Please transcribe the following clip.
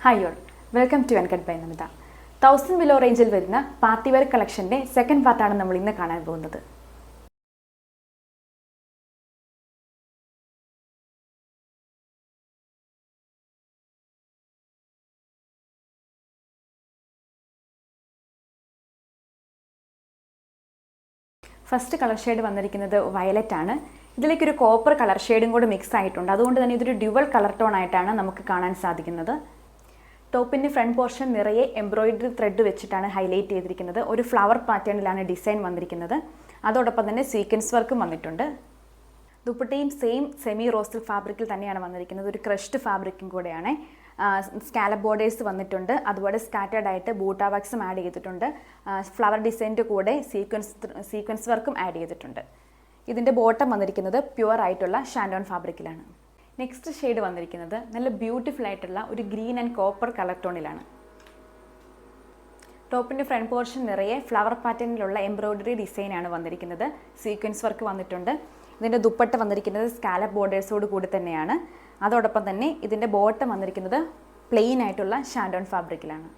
Hi all, welcome to uncut by Namitha. 1000 below റേഞ്ചിൽ വരുന്ന party wear കളക്ഷൻ്റെ second പാർട്ടാണ് നമ്മൾ ഇന്ന് കാണാൻ പോകുന്നത്. ഫസ്റ്റ് കളർ ഷെയ്ഡ് വന്നിരിക്കുന്നത് വയലറ്റ് ആണ്. ഇതിലേക്കൊരു കോപ്പർ കളർ ഷെയ്ഡും കൂടി മിക്സ് ആയിട്ടുണ്ട്. അതുകൊണ്ട് തന്നെ ഇതൊരു ഡ്യുവൽ കളർ ടോൺ ആയിട്ടാണ് നമുക്ക് കാണാൻ സാധിക്കുന്നത്. ടോപ്പിൻ്റെ ഫ്രണ്ട് പോർഷൻ നിറയെ എംബ്രോയിഡറി ത്രെഡ് വെച്ചിട്ടാണ് ഹൈലൈറ്റ് ചെയ്തിരിക്കുന്നത്. ഒരു ഫ്ലവർ പാറ്റേണിലാണ് ഡിസൈൻ വന്നിരിക്കുന്നത്. അതോടൊപ്പം തന്നെ സീക്വൻസ് വർക്കും വന്നിട്ടുണ്ട്. ദുപ്പട്ടയും സെമി റോസ്റ്റൽ ഫാബ്രിക്കിൽ തന്നെയാണ് വന്നിരിക്കുന്നത്. ഒരു ക്രഷ്ഡ് ഫാബ്രിക്കും കൂടെയാണ്. സ്കാലപ്പ് ബോർഡേഴ്സ് വന്നിട്ടുണ്ട്. അതുപോലെ സ്കാറ്റേഡ് ആയിട്ട് ബൂട്ടാ വാക്സും ആഡ് ചെയ്തിട്ടുണ്ട്. ഫ്ലവർ ഡിസൈൻ്റെ കൂടെ സീക്വൻസ് വർക്കും ആഡ് ചെയ്തിട്ടുണ്ട്. ഇതിൻ്റെ ബോട്ടം വന്നിരിക്കുന്നത് പ്യുവർ ആയിട്ടുള്ള ഷാൻഡോൺ ഫാബ്രിക്കിലാണ്. നെക്സ്റ്റ് ഷെയ്ഡ് വന്നിരിക്കുന്നത് നല്ല ബ്യൂട്ടിഫുൾ ആയിട്ടുള്ള ഒരു ഗ്രീൻ ആൻഡ് കോപ്പർ കളർ ടോണിലാണ്. ടോപ്പിൻ്റെ ഫ്രണ്ട് പോർഷൻ നിറയെ ഫ്ലവർ പാറ്റേണിലുള്ള എംബ്രോയിഡറി ഡിസൈനാണ് വന്നിരിക്കുന്നത്. സീക്വൻസ് വർക്ക് വന്നിട്ടുണ്ട്. ഇതിൻ്റെ ദുപ്പട്ട വന്നിരിക്കുന്നത് സ്കാലപ്പ് ബോർഡേഴ്സോട് കൂടി തന്നെയാണ്. അതോടൊപ്പം തന്നെ ഇതിൻ്റെ ബോട്ടം വന്നിരിക്കുന്നത് പ്ലെയിൻ ആയിട്ടുള്ള ഷാൻഡോൺ ഫാബ്രിക്കിലാണ്.